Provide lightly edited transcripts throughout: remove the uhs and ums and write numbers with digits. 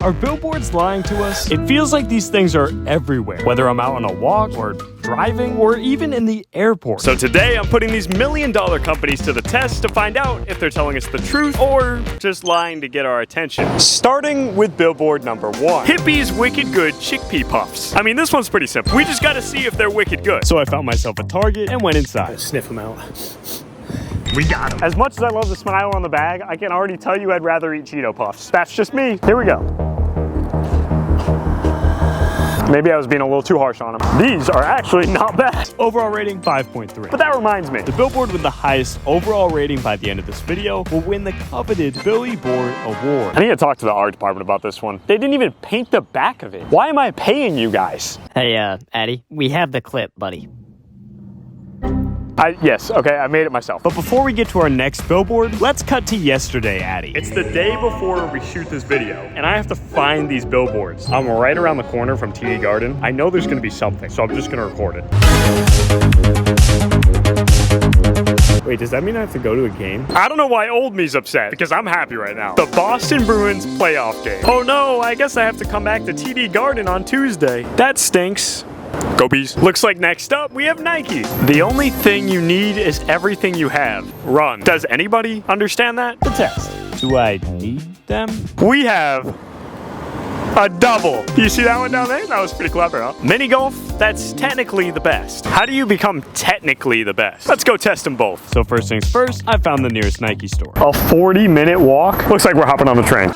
Are billboards lying to us? It feels like these things are everywhere, whether I'm out on a walk or driving or even in the airport. So today I'm putting these million-dollar companies to the test to find out if they're telling us the truth or just lying to get our attention. Starting with billboard number 1. Hippie's Wicked Good Chickpea Puffs. I mean, this one's pretty simple. We just gotta see if they're wicked good. So I found myself a Target and went inside. Sniff them out. We got them. As much as I love the smile on the bag, I can already tell you I'd rather eat Cheeto Puffs. That's just me. Here we go. Maybe I was being a little too harsh on them. These are actually not bad. Overall rating, 5.3. But that reminds me, the billboard with the highest overall rating by the end of this video will win the coveted Billboard award. I need to talk to the art department about this one. They didn't even paint the back of it. Why am I paying you guys? Hey, Addy, we have the clip, buddy. Yes, okay, I made it myself. But before we get to our next billboard, let's cut to yesterday, Addy. It's the day before we shoot this video, and I have to find these billboards. I'm right around the corner from TD Garden. I know there's gonna be something, so I'm just gonna record it. Wait, does that mean I have to go to a game? I don't know why old me's upset, because I'm happy right now. The Boston Bruins playoff game. Oh no, I guess I have to come back to TD Garden on Tuesday. That stinks. Go Bees. Looks like next up, we have Nike. The only thing you need is everything you have. Run. Does anybody understand that? The test. Do I need them? We have a double. You see that one down there? That was pretty clever, huh? Mini golf, that's technically the best. How do you become technically the best? Let's go test them both. So first things first, I found the nearest Nike store. A 40-minute walk? Looks like we're hopping on the train.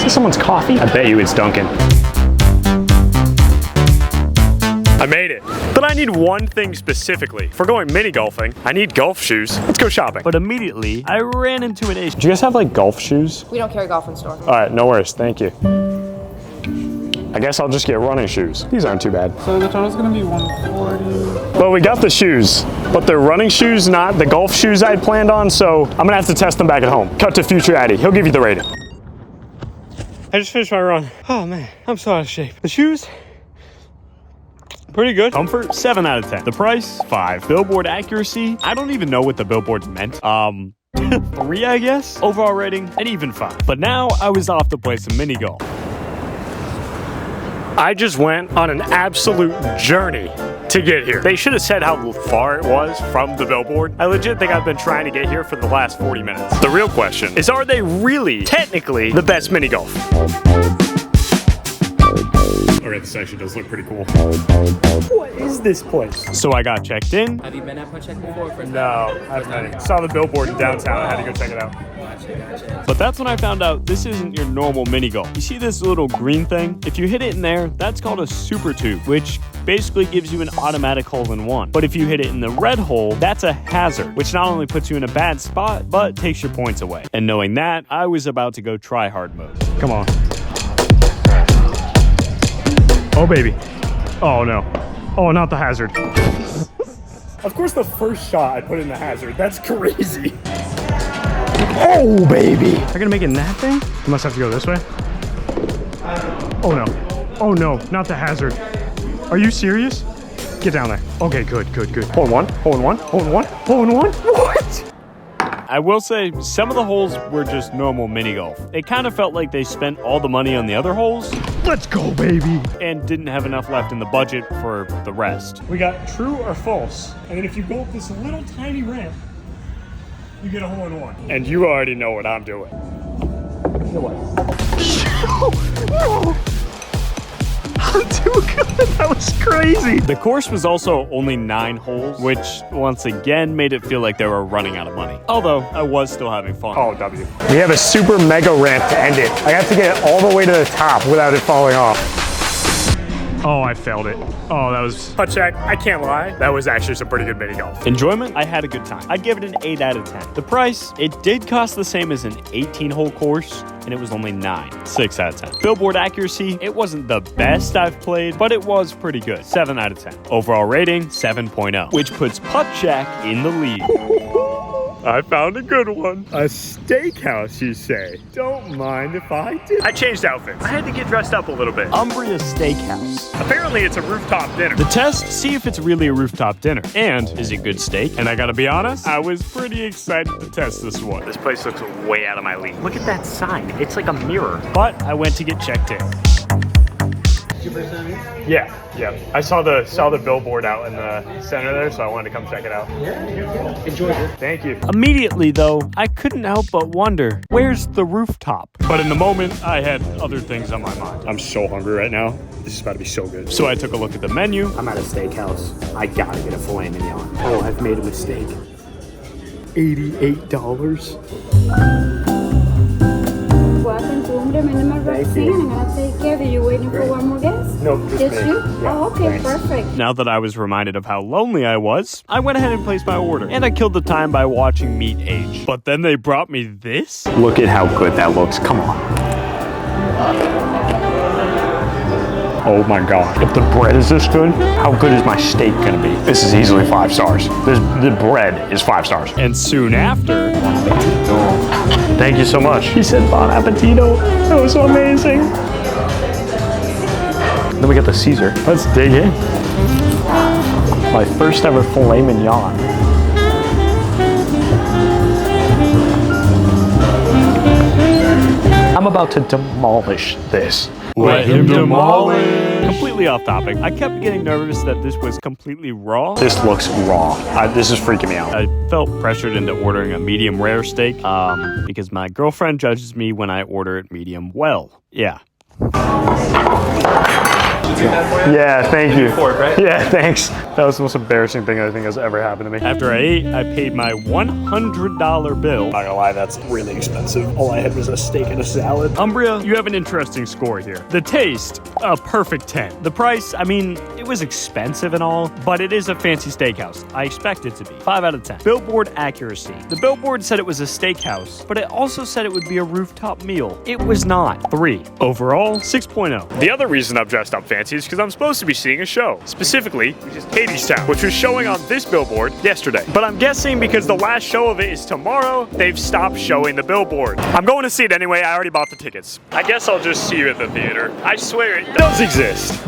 Someone's coffee? I bet you it's Dunkin'. I made it. But I need one thing specifically. If we're going mini golfing, I need golf shoes. Let's go shopping. But immediately, I ran into an issue. Do you guys have like golf shoes? We don't carry golf in store. All right, no worries, thank you. I guess I'll just get running shoes. These aren't too bad. So the total's gonna be 140. Well, we got the shoes, but they're running shoes, not the golf shoes I'd planned on, so I'm gonna have to test them back at home. Cut to future Addy. He'll give you the rating. I just finished my run. Oh man, I'm so out of shape. The shoes, pretty good. Comfort, 7 out of 10. The price, 5. Billboard accuracy, I don't even know what the billboard meant. 3, I guess. Overall rating, an even 5. But now I was off to play some mini golf. I just went on an absolute journey to get here. They should have said how far it was from the billboard. I legit think I've been trying to get here for the last 40 minutes. The real question is, are they really technically the best mini golf? Alright, this actually does look pretty cool. What is this place? So I got checked in. Have you been at Puttshack before? No, I haven't. Saw the billboard in downtown. I had to go check it out. Gotcha. But that's when I found out this isn't your normal mini golf. You see this little green thing? If you hit it in there, that's called a super tube, which basically gives you an automatic hole-in-one. But if you hit it in the red hole, that's a hazard, which not only puts you in a bad spot, but takes your points away. And knowing that, I was about to go try hard mode. Come on. Oh, baby. Oh, no. Oh, not the hazard. Of course, the first shot I put in the hazard. That's crazy. Oh, baby. Am I gonna make it in that thing? I must have to go this way. Oh, no. Oh, no. Not the hazard. Are you serious? Get down there. Okay, good, good, good. Hole in one, hole in one, hole in one, hole in one. What? I will say, some of the holes were just normal mini golf. It kind of felt like they spent all the money on the other holes. Let's go, baby. And didn't have enough left in the budget for the rest. We got true or false. And then if you go up this little tiny ramp, you get a hole in one. And you already know what I'm doing. I'm too good. That was crazy. The course was also only 9 holes, which once again made it feel like they were running out of money. Although I was still having fun. Oh, W. We have a super mega ramp to end it. I have to get it all the way to the top without it falling off. Oh, I failed it. Oh, that was... Puttshack, I can't lie. That was actually some pretty good mini golf. Enjoyment, I had a good time. I'd give it an 8 out of 10. The price, it did cost the same as an 18-hole course, and it was only 9. 6 out of 10. Billboard accuracy, it wasn't the best I've played, but it was pretty good. 7 out of 10. Overall rating, 7.0, which puts Puttshack in the lead. I found a good one. A steakhouse, you say? Don't mind if I do. I changed outfits. I had to get dressed up a little bit. Umbria Steakhouse. Apparently it's a rooftop dinner. The test, see if it's really a rooftop dinner. And is it good steak? And I gotta be honest, I was pretty excited to test this one. This place looks way out of my league. Look at that sign. It's like a mirror. But I went to get checked in. Yeah. I saw the billboard out in the center there, so I wanted to come check it out. Yeah, enjoy it. Thank you. Immediately though, I couldn't help but wonder, where's the rooftop? But in the moment, I had other things on my mind. I'm so hungry right now. This is about to be so good. So I took a look at the menu. I'm at a steakhouse. I gotta get a filet mignon. Oh, I've made a mistake. $88. Welcome to Umbria. My name is Roxanne. I'm gonna take care of you. You waiting for one more guest? No, just me. you? Yeah, Oh, okay, thanks. perfect. Now that I was reminded of how lonely I was, I went ahead and placed my order. And I killed the time by watching meat age. But then they brought me this? Look at how good that looks. Come on. Oh my God. If the bread is this good, how good is my steak gonna be? This is easily 5 stars. The bread is 5 stars. And soon after, Thank you so much. He said bon appetito. That was so amazing. Then we got the Caesar. Let's dig in. My first ever filet mignon. I'm about to demolish this. let him demolish. Completely off topic. I kept getting nervous that this was completely raw. This looks raw. This is freaking me out. I felt pressured into ordering a medium rare steak because my girlfriend judges me when I order it medium well. Yeah. Yeah, thank you. Fork, right? Yeah, thanks. That was the most embarrassing thing I think has ever happened to me. After I ate, I paid my $100 bill. Not gonna lie, that's really expensive. All I had was a steak and a salad. Umbria, you have an interesting score here. The taste, a perfect 10. The price, I mean, it was expensive and all, but it is a fancy steakhouse. I expect it to be. 5 out of 10. Billboard accuracy. The billboard said it was a steakhouse, but it also said it would be a rooftop meal. It was not. 3. Overall, 6.0. The other reason I've dressed up fancy is because I'm supposed to be seeing a show. Specifically, Hadestown, which was showing on this billboard yesterday. But I'm guessing because the last show of it is tomorrow, they've stopped showing the billboard. I'm going to see it anyway. I already bought the tickets. I guess I'll just see you at the theater. I swear it does exist.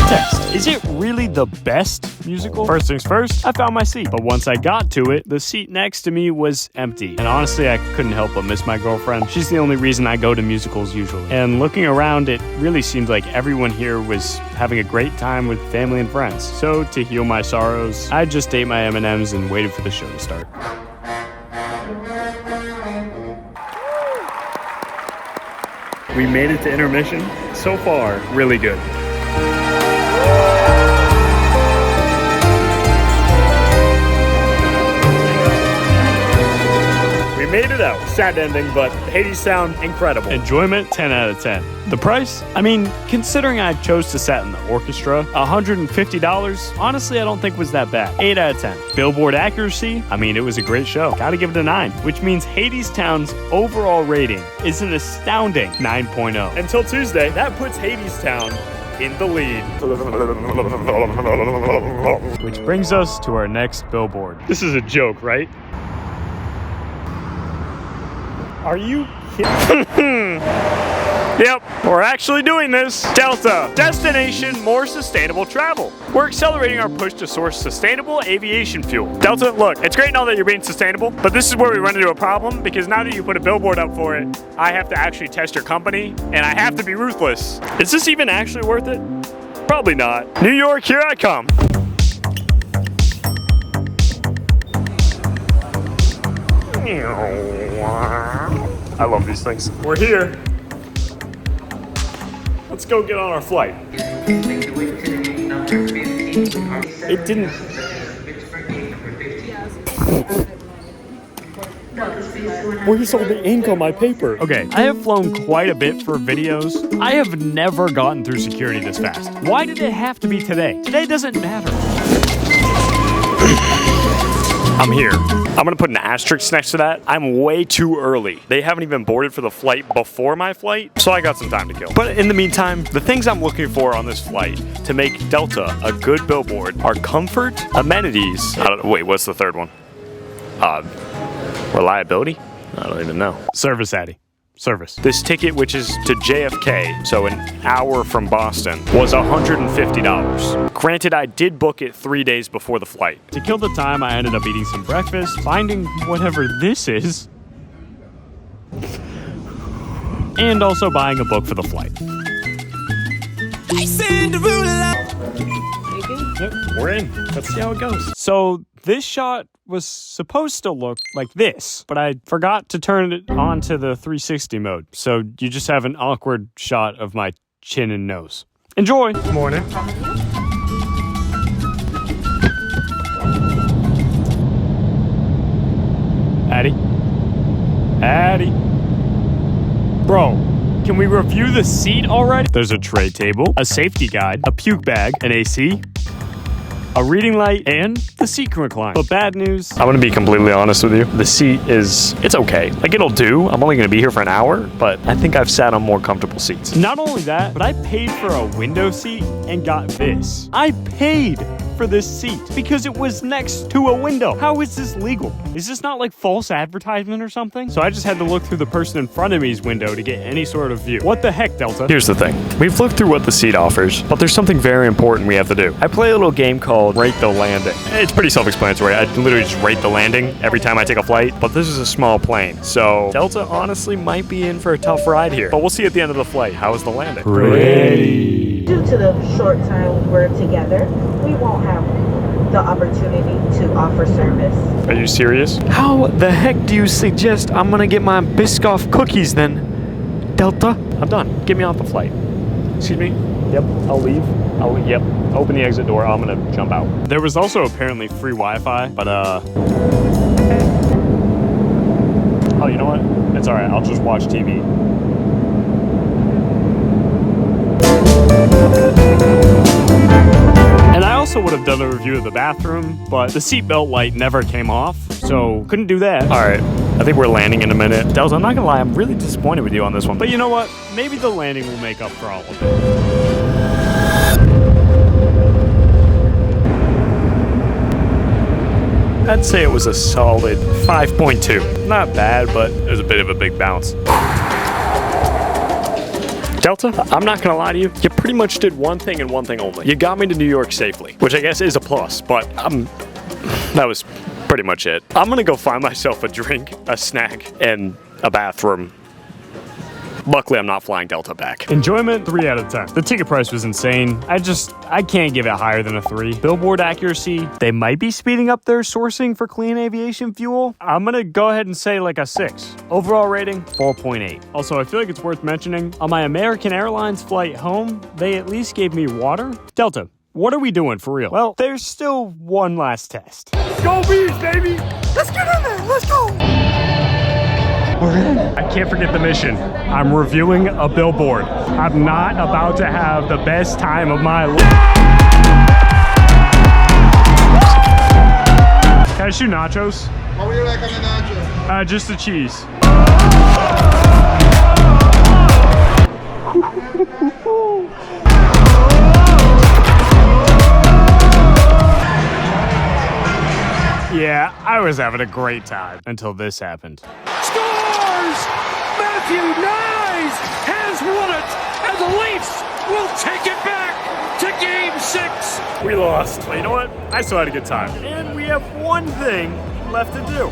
Test. Is it really the best musical? First things first, I found my seat. But once I got to it, the seat next to me was empty. And honestly, I couldn't help but miss my girlfriend. She's the only reason I go to musicals usually. And looking around, it really seemed like everyone here was having a great time with family and friends. So to heal my sorrows, I just ate my M&Ms and waited for the show to start. We made it to intermission. So far, really good. We made it out. Sad ending, but Hadestown, incredible. Enjoyment, 10 out of 10. The price? I mean, considering I chose to sit in the orchestra, $150, honestly, I don't think was that bad. 8 out of 10. Billboard accuracy? I mean, it was a great show. Gotta give it a 9, which means Hadestown's overall rating is an astounding 9.0. Until Tuesday, that puts Hadestown in the lead. Which brings us to our next billboard. This is a joke, right? Are you kidding? Yep, we're actually doing this. Delta, destination more sustainable travel. We're accelerating our push to source sustainable aviation fuel. Delta, look, it's great and all that you're being sustainable, but this is where we run into a problem because now that you put a billboard up for it, I have to actually test your company and I have to be ruthless. Is this even actually worth it? Probably not. New York, here I come. I love these things. We're here. Let's go get on our flight. It didn't. Where's all the ink on my paper? Okay, I have flown quite a bit for videos. I have never gotten through security this fast. Why did it have to be today? Today doesn't matter. I'm here. I'm gonna put an asterisk next to that. I'm way too early. They haven't even boarded for the flight before my flight, so I got some time to kill. But in the meantime, the things I'm looking for on this flight to make Delta a good billboard are comfort, amenities. Wait, what's the third one? Reliability? I don't even know. Service, Addy. Service. This ticket, which is to JFK, so an hour from Boston, was $150. Granted, I did book it 3 days before the flight. To kill the time, I ended up eating some breakfast, finding whatever this is, and also buying a book for the flight. Yep, we're in. Let's see how it goes. So this shot was supposed to look like this, but I forgot to turn it on to the 360 mode. So you just have an awkward shot of my chin and nose. Enjoy. Morning. Addy? Addy? Bro, can we review the seat already? There's a tray table, a safety guide, a puke bag, an AC, a reading light, and the seat can recline. But bad news, I'm gonna be completely honest with you. The seat it's okay. Like, it'll do. I'm only gonna be here for an hour, but I think I've sat on more comfortable seats. Not only that, but I paid for a window seat and got this. I paid for this seat because it was next to a window. How is this legal? Is this not like false advertisement or something? So I just had to look through the person in front of me's window to get any sort of view. What the heck, Delta? Here's the thing. We've looked through what the seat offers, but there's something very important we have to do. I play a little game called Rate the Landing. It's pretty self-explanatory. I literally just rate the landing every time I take a flight, but this is a small plane. So Delta honestly might be in for a tough ride here, but we'll see at the end of the flight. How is the landing? Ready. Due to the short time we're together, we won't have the opportunity to offer service. Are you serious? How the heck do you suggest I'm gonna get my Biscoff cookies then, Delta? I'm done. Get me off the flight. Excuse me? Yep, I'll leave. Yep, open the exit door. I'm gonna jump out. There was also apparently free Wi-Fi, but oh, you know what? It's all right. I'll just watch TV. And I also would have done a review of the bathroom, but the seatbelt light never came off, so couldn't do that. All right, I think we're landing in a minute. Delta, I'm not gonna lie, I'm really disappointed with you on this one. But you know what? Maybe the landing will make up for all of it. I'd say it was a solid 5.2. Not bad, but it was a bit of a big bounce. Delta, I'm not gonna lie to you, you pretty much did one thing and one thing only. You got me to New York safely, which I guess is a plus, but that was pretty much it. I'm gonna go find myself a drink, a snack, and a bathroom. Luckily, I'm not flying Delta back. Enjoyment, 3 out of 10. The ticket price was insane. I can't give it higher than a 3. Billboard accuracy, they might be speeding up their sourcing for clean aviation fuel. I'm gonna go ahead and say like a 6. Overall rating, 4.8. Also, I feel like it's worth mentioning, on my American Airlines flight home, they at least gave me water. Delta, what are we doing for real? Well, there's still one last test. Go Bees, baby! Let's get in there! Let's go! I can't forget the mission. I'm reviewing a billboard. I'm not about to have the best time of my life. Can I shoot nachos? What would you like on the nacho? Just the cheese. Yeah, I was having a great time until this happened. Scores! Matthew Nyes has won it, and the Leafs will take it back to Game 6. We lost. But you know what? I still had a good time. And we have one thing left to do.